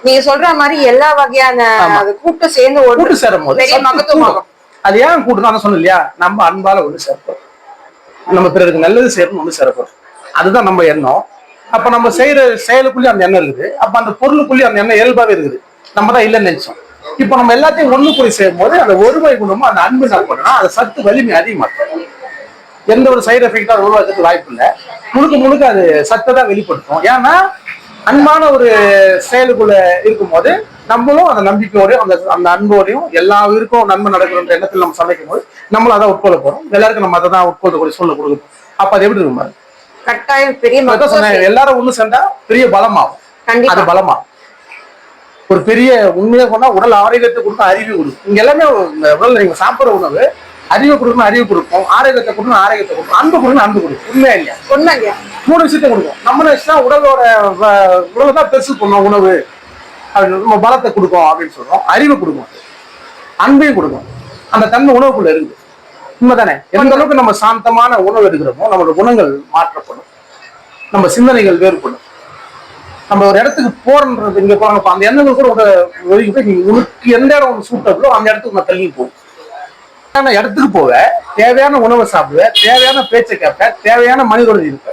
நீங்க சொல்ற மாதிரி எல்லா வகையான கூட்டு சேர்ந்து கூட்டு சேரும் போது அது ஏன் கூட்டு தான் சொன்ன இல்லையா? நம்ம அன்பால ஒண்ணு சேர்ப்போம், நம்ம பிறருக்கு நல்லது செய்யணும், ஒண்ணு சேர்ப்போம். அதுதான் நம்ம எண்ணம். அப்ப நம்ம செய்யற செயலுக்குள்ளே அந்த எண்ணம் இருக்குது. அப்ப அந்த பொருளுக்குள்ளேயே அந்த எண்ணம் இயல்பாவே இருக்குது. நம்ம தான் இல்லைன்னு நினைச்சோம். இப்ப நம்ம எல்லாத்தையும் ஒண்ணு போய் செய்யும் போது அந்த ஒருமை குணமும் அந்த அன்பு என்ன பண்ணா அது சத்து வலிமை அதிகமாக்கும். எந்த ஒரு சைடு எஃபெக்டா உருவாக்குறதுக்கு வாய்ப்பு இல்லை. முழுக்க அது சத்தை தான் வெளிப்படுத்தும். ஏன்னா அன்பான ஒரு செயலுக்குள்ள இருக்கும்போது நம்மளும் அந்த நம்பிக்கையோடையும் அந்த அன்போடையும் எல்லா உயிருக்கும் நன்மை நடக்கணுன்ற எண்ணத்தில் நம்ம சமைக்கும் போது நம்மளும் அதான் உட்கொள்ள போறோம். எல்லாருக்கும் நம்ம அதை தான் உட்கொள்ளக்கூடிய சூழ்நிலை கொடுக்கும். அப்ப அது எப்படி இருக்கும்? கட்டாயம் பெரிய சொன்னேன், எல்லாரும் ஒண்ணு சேர்ந்தா பெரிய பலமாகும். அது பலமாகும். ஒரு பெரிய உண்மையை சொன்னா உடல் ஆரோக்கியத்தை கொடுக்கும், அறிவு கொடுக்கும். இங்க எல்லாமே இந்த உடல் நீங்க சாப்பிடுற உணவு அறிவை கொடுக்கணும், அறிவு கொடுக்கும். ஆரோக்கியத்தை கொடுக்கணும், ஆரோக்கியத்தை கொடுக்கும். அன்பு கொடுக்கணும், அன்பு கொடுக்கும். உண்மையா இல்லையா? உண்மைங்கய்யா. 3 விஷயத்தை கொடுக்கும். நம்ம நினைச்சா உடலை தான் பெருசு பண்ணும் உணவு அப்படின்னு, நம்ம பலத்தை கொடுக்கும் அப்படின்னு சொல்றோம். அறிவை கொடுக்கும், அன்பையும் கொடுக்கும். அந்த தன்மை உணவுக்குள்ள இருக்கு. உண்மைதானே? எந்த அளவுக்கு நம்ம சாந்தமான உணவு எடுக்கிறோமோ நம்மளோட குணங்கள் மாற்றப்படும், நம்ம சிந்தனைகள் வேறுபடும். நம்ம ஒரு இடத்துக்கு போறோன்றது, இங்க போறாங்க அந்த எண்ணங்கள் கூட உனக்கு எந்த இடம் சூட்டபிளோ அந்த இடத்துக்கு நான் தள்ளி போகும். இடத்துக்கு போவ, தேவையான உணவை சாப்பிடுவ, தேவையான பேச்சை கேட்ப, தேவையான மனிதோடு இருப்ப.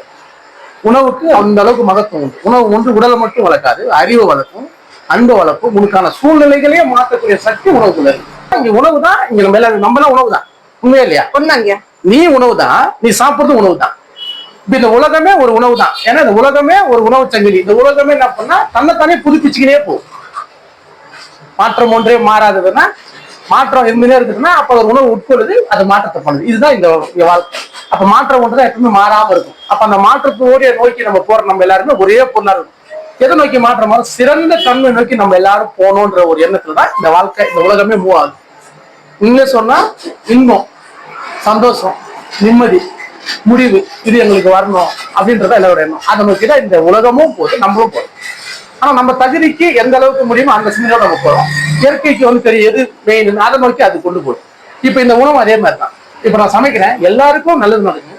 உணவுக்கு அந்த அளவுக்கு மகத்துவம் உண்டு. உணவு ஒன்று உடலை மட்டும் வளர்க்காது, அறிவை வளர்க்கும், அன்பை வளர்க்கும். உனக்கான சூழ்நிலைகளையே மாற்றக்கூடிய சக்தி உணவுக்குள்ள இருக்கு. இங்க உணவு தான், இங்க நம்மளாம் உணவு தான். உண்மையா இல்லையா? உண்மைங்கய்யா. நீ உணவு தான், நீ சாப்பிடுறது உணவு தான். இப்ப இந்த உலகமே ஒரு உணவு தான். ஏன்னா இந்த உலகமே ஒரு உணவு சங்கிலி. இந்த உலகமே என்ன பண்ணா தன்னைத்தானே புதுப்பிச்சுக்கினே போகும். மாற்றம் ஒன்றே மாறாததுன்னா, மாற்றம் இருந்துனே இருக்குதுன்னா அப்ப ஒரு உணவு உட்கொள்ளுது, அது மாற்றத்தை பண்ணுது. இதுதான் இந்த வாழ்க்கை. அப்ப மாற்றம் ஒன்றுதான் எப்பவுமே மாறாம இருக்கும். அப்ப அந்த மாற்றத்தோடைய நோக்கி நம்ம போற நம்ம எல்லாருமே ஒரே பொருளா இருக்கும். எதை நோக்கி மாற்றமா சிறந்த தன்மை நோக்கி நம்ம எல்லாரும் போகணுன்ற ஒரு எண்ணத்துலதான் இந்த வாழ்க்கை, இந்த உலகமே மூவ் ஆகுது. இங்க சொன்னா இன்பம், சந்தோஷம், நிம்மதி, முடிவு, இது எங்களுக்கு வரணும் அப்படின்றத எல்லாரோட எண்ணம். அதை நோக்கிதான் இந்த உலகமும் போகுது, நம்மளும் போகுது. ஆனா நம்ம தகுதிக்கு எந்த அளவுக்கு முடியுமோ அந்த சிந்தனையோட நம்ம போறோம். இயற்கைக்கு தெரியும் எது மெயின், அதை நோக்கி அது கொண்டு போகும். இப்ப இந்த உணவு அதே மாதிரிதான். இப்ப நான் சமைக்கிறேன், எல்லாருக்கும் நல்லது நடக்கும்,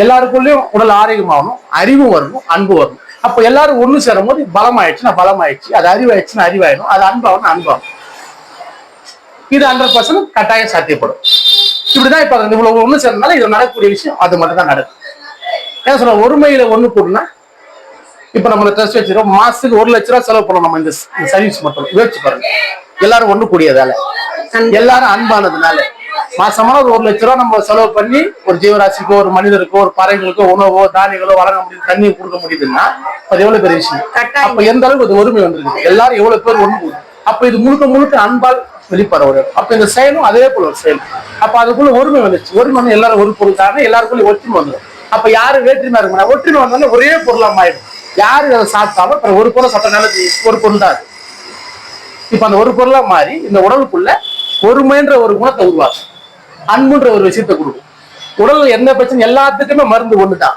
எல்லாருக்குள்ளயும் உடல் ஆரோக்கியமாகணும், அறிவும் வரணும், அன்பு வரணும். அப்ப எல்லாரும் ஒண்ணு சேரும் போது பலம் ஆயிடுச்சுன்னா பலம் ஆயிடுச்சு, அது அறிவாயிடுச்சுன்னா அறிவாயிடும், அது அன்பாகணும் அன்பாகும். இது 100% கட்டாயம் சாத்தியப்படும். இப்படிதான் இப்ப இவ்வளவு ஒண்ணு சேர்ந்தனால இது நடக்கக்கூடிய விஷயம் அது மட்டும் தான் நடக்கும். ஏன் சொல்ற, ஒருமையில ஒண்ணு கூடனா, இப்ப நம்ம ட்ரஸ்ட் வச்சிருக்கோம், மாசத்துக்கு 1 லட்ச ரூபாய் செலவு பண்ணணும் நம்ம இந்த சர்வீஸ் மட்டும். யோசிச்சு பாருங்க, எல்லாரும் ஒண்ணு கூடியதால, எல்லாரும் அன்பானதுனால மாசமான 1 லட்ச ரூபாய் நம்ம செலவு பண்ணி ஒரு ஜீவராசிக்கோ, ஒரு மனிதருக்கோ, ஒரு பறவைகளுக்கோ உணவோ தானியங்களோ வழங்க முடியுது, தண்ணி கொடுக்க முடியுதுன்னா அது எவ்வளவு பெரிய விஷயம். அப்ப எந்த அளவுக்கு அது ஒருமை வந்திருக்கு, எல்லாரும் எவ்வளவு பேர் ஒண்ணு கூடும். அப்ப இது முழுக்க முழுக்க அன்பால் வெளிப்பட. அப்ப இந்த செயலும் அதே போல ஒரு செயல். அப்ப அதுக்குள்ள ஒருமை வந்துச்சு. ஒருமை வந்து எல்லாரும் ஒரு பொருள் தானே, எல்லாருக்குள்ள ஒற்றுமை வந்துடும். அப்ப யாரு வேற்றுமையா இருக்குன்னா ஒற்றுமை வந்தாலும் ஒரே பொருளா ஆயிடும். யாரு அதை சாப்பிட்டாலும் ஒரு பொருள் சாப்பிட்டனால ஒரு பொருள் தான் அது. இப்ப அந்த ஒரு பொருளா மாறி இந்த உடலுக்குள்ள ஒருமைன்ற ஒரு குணத்தை உருவாக்கும், அன்புன்ற ஒரு விஷயத்தை கொடுக்கும். உடல்ல எந்த பிரச்சனை எல்லாத்துக்குமே மருந்து ஒண்ணுதான்.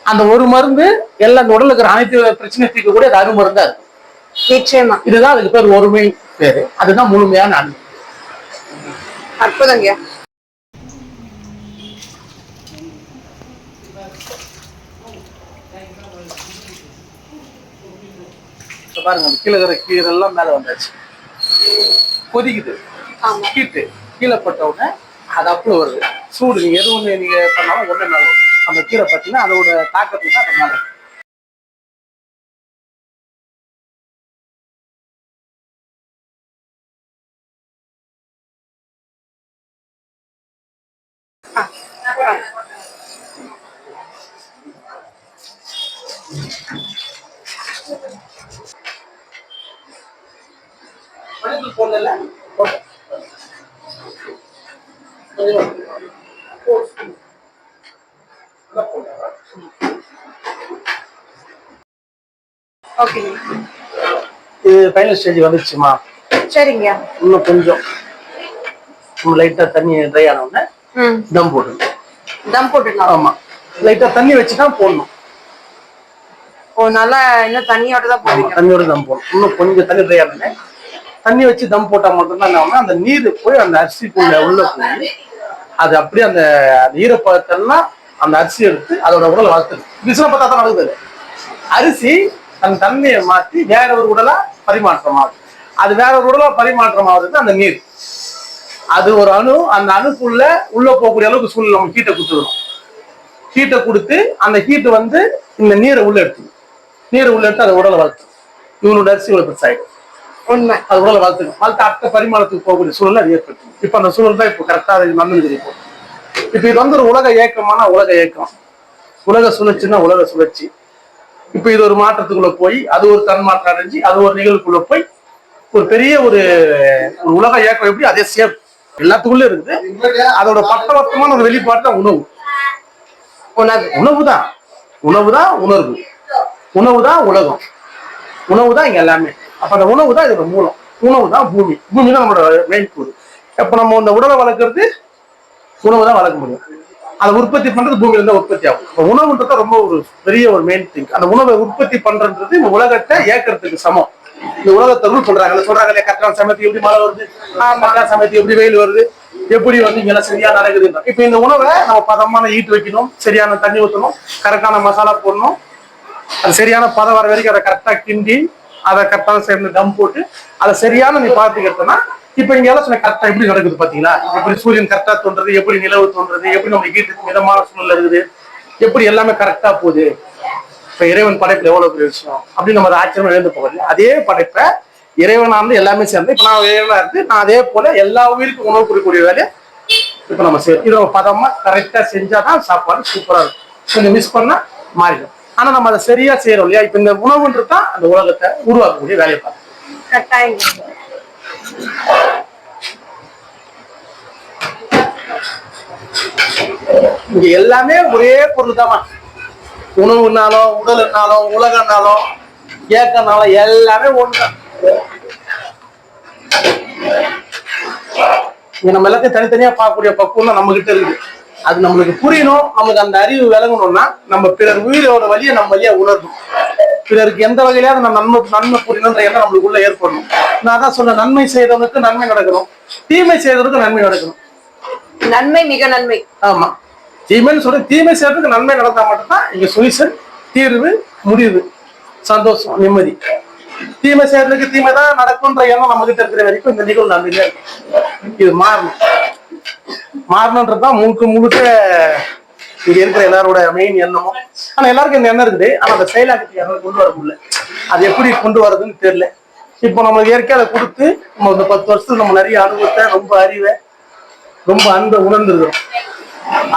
அந்த ஒரு மருந்து எல்லாம் அந்த உடலுக்கு இருக்கிற அனைத்து பிரச்சனை தீர்க்க கூட அது அருமருந்தா இருக்கும். நிச்சயமா இதுதான் அதுக்கு பேர் ஒருமை பேரு. அதுதான் முழுமையான அன்பு. அற்புதங்க. பாருங்க, கீழே இருக்கிற கீரை எல்லாம் மேல வந்தாச்சு, கொதிக்குது, ஹீட்டு கீழே பட்ட உடனே அது அப்போ வருது சூடு. நீங்க எது ஒண்ணு நீங்க பண்ணாலும் ஒண்ணு மேல வரும். அந்த கீரை பார்த்தீங்கன்னா அதோட தாக்கத்துக்கு தான் அது மேல. போடல இது ஃபைனல் ஸ்டேஜ் வந்துச்சுமா. சரிங்க. இன்னும் கொஞ்சம் லைட்டா தண்ணி ட்ரை ஆன உடனே தம் போடணும். தம் போட்டுடலாம். ஆமா, லைட்டா தண்ணி வச்சுதான் போடணும். ஓ, நல்லா இன்னும் தண்ணியோட தான் போடுவீங்க? தண்ணியோட தம் போடணும். இன்னும் கொஞ்சம் தண்ணி ட்ரை ஆனே தண்ணி வச்சு தம் போட்டா மட்டும்தான் என்ன ஆகும்னா, அந்த நீர் போய் அந்த அரிசிக்குள்ள உள்ள போய் அது அப்படியே அந்த ஈரப்பதத்தெல்லாம் அந்த அரிசி எடுத்து அதோட உடலை வளர்த்துது. விஷயம் பார்த்தா தான் நடக்குது. அரிசி தன் தன்மையை மாற்றி வேற ஒரு உடலா பரிமாற்றம் ஆகுது. அது வேற ஒரு உடலா பரிமாற்றம் ஆகுது அந்த நீர். அது ஒரு அணு, அந்த அணுக்குள்ள உள்ள போகக்கூடிய அளவுக்கு சூழ்நிலை நம்ம ஹீட்டை கொடுத்துக்கணும். ஹீட்டை கொடுத்து அந்த ஹீட்டு வந்து இந்த நீரை உள்ள எடுத்து அதை உடலை வளர்த்து இவனோட அரிசி இவ்வளவு பெருசாயிடும். உண்மை. அது உடலை வளர்த்துக்கும். வளர்த்து அடுத்த பரிமாணத்துக்கு போகக்கூடிய சூழல் அது ஏற்படுத்தும். இப்ப அந்த சூழல் தான் இப்போ கரெக்டா நடந்துருக்கு. இப்ப இது வந்து ஒரு உலக இயக்கமான உலக இயக்கம், உலக சுழற்சின்னா உலக சுழற்சி. இப்ப இது ஒரு மாற்றத்துக்குள்ள போய் அது ஒரு தன்மாற்றம் அடைஞ்சு அது ஒரு நிகழ்வுக்குள்ள போய் ஒரு பெரிய ஒரு உலக இயக்கம் எப்படி அதே சேப் எல்லாத்துக்குள்ள இருக்குது. அதோட பட்டவர்த்தமான ஒரு வெளிப்பாடு தான் உணவு. உணவுதான் உணர்வு, உணவுதான் உலகம், உணவுதான் இங்க எல்லாமே. அப்ப அந்த உணவு தான் இதோட மூலம். உணவு தான் பூமி, பூமி தான் நம்மளோட மெயின் கூறு. இப்ப நம்ம இந்த உடலை வளர்க்கறது உணவு தான் வளர்க்க முடியும். அதை உற்பத்தி பண்றது பூமியில இருந்தா உற்பத்தி ஆகும். இப்போ உணவுன்றது ரொம்ப ஒரு பெரிய ஒரு மெயின் திங். அந்த உணவை உற்பத்தி பண்றது இந்த உலகத்தை ஏக்கறதுக்கு சமம். இந்த உலகத்தை ரூல் சொல்றாங்க கரெக்டான சமயத்துக்கு எப்படி மழை வருது, கரெக்டான சமயத்துக்கு எப்படி வெயில் வருது, எப்படி வந்து இங்க எல்லாம் சரியா நடக்குது. இப்ப இந்த உணவை நம்ம பதமான ஈட்டு வைக்கணும், சரியான தண்ணி ஊற்றணும், கரெக்டான மசாலா போடணும், அது சரியான பதம் வர வரைக்கும் அதை கரெக்டா கிண்டி அதை கரெக்டான சேர்ந்து டம் போட்டு அதை சரியான நீ பார்த்துக்கிட்டோம்னா இப்ப இங்க எல்லாம் சொன்ன கரெக்டா எப்படி நடக்குது பாத்தீங்களா? எப்படி சூரியன் கரெக்டா தோன்றது, எப்படி நிலவு தோன்றது, எப்படி நம்ம வீட்டுக்கு மிதமான சூழ்நிலை இருக்குது, எப்படி எல்லாமே கரெக்டா போகுது. இப்ப இறைவன் படைப்புல எவ்வளவு பெரிய விஷயம் அப்படின்னு நம்ம ஆச்சரியம் எழுந்து போகுது. அதே படைப்பை இறைவனா இருந்து எல்லாமே சேர்ந்து இப்ப நான் இறைவனா இருந்து நான் அதே போல எல்லா உயிருக்கும் உணவு கொடுக்கக்கூடிய வேலையை இப்ப நம்ம செய்யறோம். இதை பதமா கரெக்டா செஞ்சாதான் சாப்பாடு சூப்பரா இருக்கும். கொஞ்சம் மிஸ் பண்ணா மாறிடும். ஆனா நம்ம அதை சரியா செய்யறோம் இல்லையா? இப்ப இந்த உணவுன்றது தான் அந்த உலகத்தை உருவாக்கக்கூடிய வேலையை பார்க்கணும். இங்க எல்லாமே ஒரே பொருள் தான். உணவுனாலும் உடல்னாலும் உலகனாலும் ஏக்கனாலும் எல்லாமே ஒண்ணுதான். இங்க நம்ம எல்லாத்தையும் தனித்தனியா பார்க்கக்கூடிய பக்குவம் நம்ம கிட்ட இருக்குது. அது நம்மளுக்கு புரியணும், நமக்கு அந்த அறிவு விளங்கணும்னா நம்ம பிறர் உயிரோட வழியை நம்ம வழியா உணரணும். பிறருக்கு எந்த வகையிலாவது நம்ம நன்மை புரியணுன்ற எண்ணம் நம்மளுக்குள்ள ஏற்படணும். நான் தான் சொல்ல, நன்மை செய்தவனுக்கு நன்மை நடக்கணும், தீமை செய்தவனுக்கு நன்மை நடக்கணும். நன்மை மிக நன்மை. ஆமா, தீமைன்னு சொல்ற தீமை செய்யறதுக்கு நன்மை நடந்தா மட்டும்தான் இங்க சொல்யூஷன், தீர்வு, முடிவு, சந்தோஷம், நிம்மதி. தீமை செய்யறதுக்கு தீமை தான் நடக்கும்ன்ற எண்ணம் நம்ம கிட்ட இருக்கிற வரைக்கும் இந்த நிகழ்வு நன்மையில இது மாறணுன்றதுதான் முழுக்க இங்க இருக்கிற எல்லாரோட மெயின் எண்ணமும். ஆனா எல்லாருக்கும் இந்த எண்ணம் இருக்குது. ஆனா அந்த செயலாக்கத்துக்கு யாரும் கொண்டு வர முடியல. அது எப்படி கொண்டு வரதுன்னு தெரியல. இப்போ நம்ம இயற்கை அதை கொடுத்து நம்ம இந்த 10 வருஷத்துக்கு நம்ம நிறைய அனுபவத்தை, ரொம்ப அறிவை, ரொம்ப அன்பை உணர்ந்துருக்கிறோம்.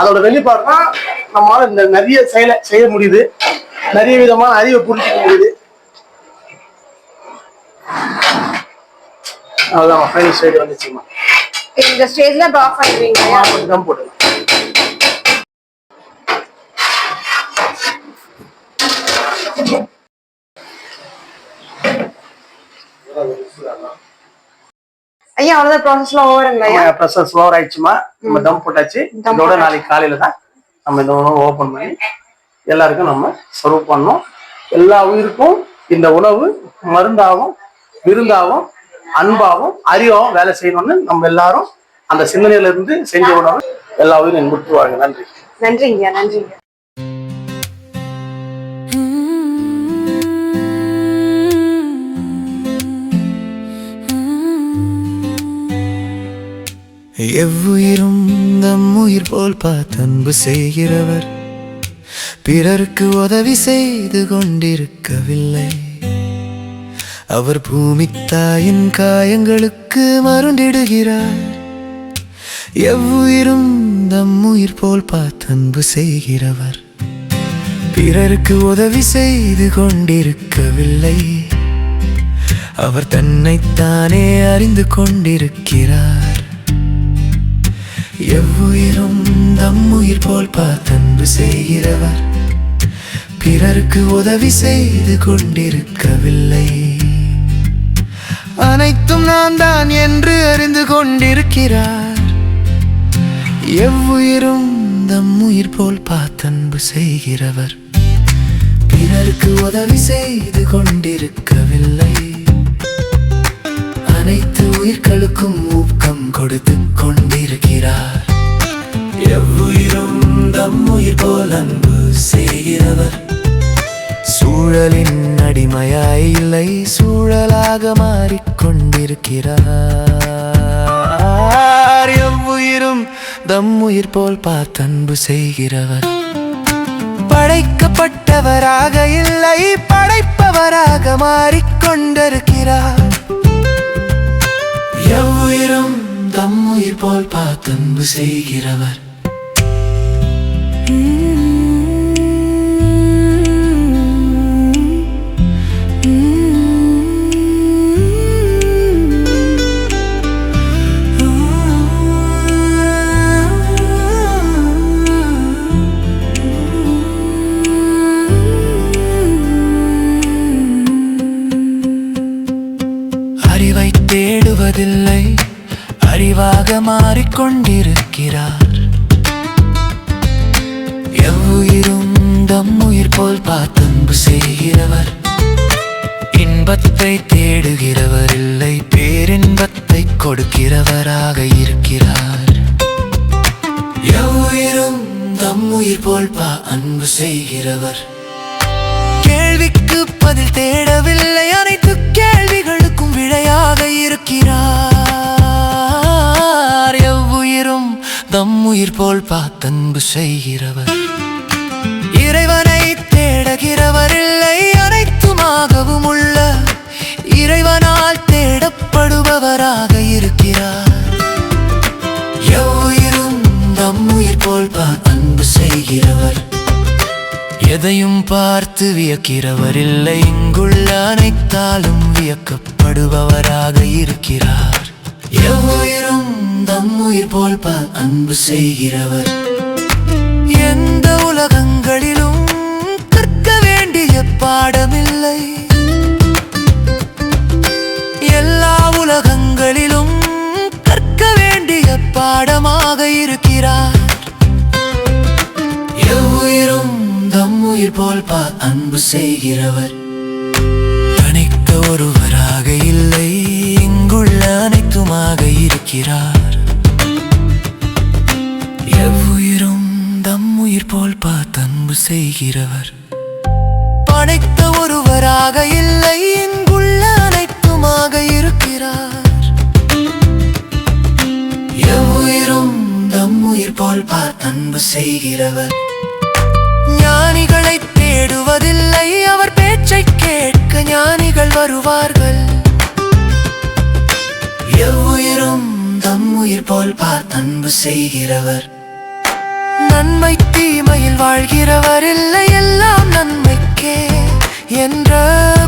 அதோட வெளிப்பாடு தான் நம்மளால இந்த நிறைய செயலை செய்ய முடியுது, நிறைய விதமான அறிவை புரிஞ்சிக்க முடியுது. அவ்வளவுதான் ஃபைனல் ஸ்டேஜ் வந்துச்சுமா. இந்த ஸ்டேஜ்ல ஆஃப் பண்ணிடுவீங்க. தான் போடலாம். ஐயா அவ்வளவுதான் ப்ராசஸ்லாம் ஓவருங்களா? Process over ஆயிடுச்சுமா. நம்ம தம் போட்டாச்சு. இதோட நாளைக்கு காலையில தான் நம்ம இந்த உணவு ஓபன் பண்ணி எல்லாருக்கும் நம்ம சர்வ் பண்ணோம். எல்லா உயிருக்கும் இந்த உணவு மருந்தாகவும் விருந்தாகவும் அன்பாகவும் அறிவாகவும் வேலை செய்யணும்னு நம்ம எல்லாரும் அந்த சிந்தனையில இருந்து செஞ்ச உணவு எல்லா உயிரும் இன்புற்றுவாங்க. நன்றி. நன்றிங்க, நன்றிங்க. எவ்வுயிரும் நம் உயிர் போல் பார்த்து அன்பு செய்கிறவர் பிறருக்கு உதவி செய்து கொண்டிருக்கவில்லை. அவர் பூமி தாயின் காயங்களுக்கு மருண்டிடுகிறார். எவ்வுயிரும் நம் உயிர் போல் பார்த்து அன்பு செய்கிறவர் பிறருக்கு உதவி செய்து கொண்டிருக்கவில்லை. அவர் தன்னைத்தானே அறிந்து கொண்டிருக்கிறார். எவ்வுயிரும் நம் உயிர் போல் பார்த்து அன்பு செய்கிறவர் பிறருக்கு உதவி செய்து கொண்டிருக்கவில்லை. அனைத்தும் நான் தான் என்று அறிந்து கொண்டிருக்கிறார். எவ்வுயிரும் நம் உயிர் போல் பார்த்து அன்பு செய்கிறவர் பிறருக்கு உதவி செய்து கொண்டிருக்கவில்லை. அனைத்து உயிர்களுக்கும் ஊக்கம் கொடுத்து கொண்டிருக்கிறார். எவ்வுயிரும் நம் உயிர் போல் அன்பு செய்கிறவர் சூழலின் அடிமையாய் இல்லை, சூழலாக மாறிக்கொண்டிருக்கிறார். எவ்வுயிரும் தம் உயிர் போல் பார்த்து அன்பு செய்கிறவர் படைக்கப்பட்டவராக இல்லை, படைப்பவராக மாறிக்கொண்டிருக்கிறார். எவ்வுயிரும் தம் உயிர் போல் பார்த்து அன்பு செய்கிறவர் அறிவை தேடுவதில்லை, அறிவாக மாறிக்கொண்டிருக்கிறார். எவ்வுயிரும் தம் உயிர் போல் பார்த்தன்பு செய்கிறவர். இன்பத்தை தேடுகிறவர் இல்லை, பேரின்பத்தை கொடுக்கிறவராக இருக்கிறார். எவ்வுயிரும் தம் உயிர் போல் அன்பு செய்கிறவர். கேள்விக்கு பதில் தேடவில்லை, அனைத்து கேள்விகளுக்கும் விடையாக இருக்கிறார். எவ்வுயிரும் தம் உயிர் போல் பார்த்தன்பு செய்கிறவர். இறைவனை தேடுகிறவர் இல்லை, அனைத்துமாகவும் உள்ள இறைவனால் தேடப்படுபவராக இருக்கிறார். எவ்வுயிரும் தம் உயிர் போல் அன்பு செய்கிறவர். எதையும் பார்த்து வியக்கிறவர் இல்லை, இங்குள்ள அனைத்தாலும் வியக்கப்படுபவராக இருக்கிறார். எவ்வுயிரும் தம் உயிர் போல் அன்பு செய்கிறவர். எந்த உலகங்களிலும் கற்க வேண்டிய பாடமில்லை, எல்லா உலகங்களிலும் கற்க வேண்டிய பாடமாக இருக்கிறார். எவ்வுயிரும் தம் உயிர் போல் அன்பு செய்கிறவர். தனிக்க ஒருவராக இல்லை, இங்குள்ள அனைத்துமாக இருக்கிறார். எவ்வுயிரும் தம் உயிர் போல் அன்பு செய்கிறவர். படைத்த ஒருவராக இல்லை, இங்குள்ள அனைத்துமாக இருக்கிறார். எவ்வுயிரும் தம் உயிர் போல் அன்பு செய்கிறவர். ஞானிகளை தேடுவதில்லை, அவர் பேச்சை கேட்க ஞானிகள் வருவார்கள். எவ்வுயிரும் தம் உயிர் போல் அன்பு செய்கிறவர். நன்மை தீமையில் வாழ்கிறவர் இல்லை, எல்லாம் நன்மைக்கே என்ற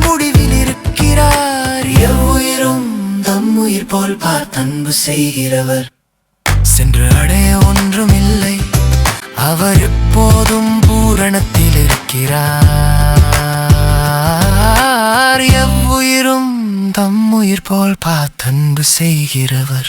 முடிவில் இருக்கிறார். எவ்வுயிரும் தம் உயிர் போல் அன்பு செய்கிறவர். சென்று அடைய ஒன்றுமில்லை, அவர் எப்போதும் பூரணத்தில் இருக்கிறார். எவ்வுயிரும் தம் உயிர் போல் அன்பு செய்கிறவர்.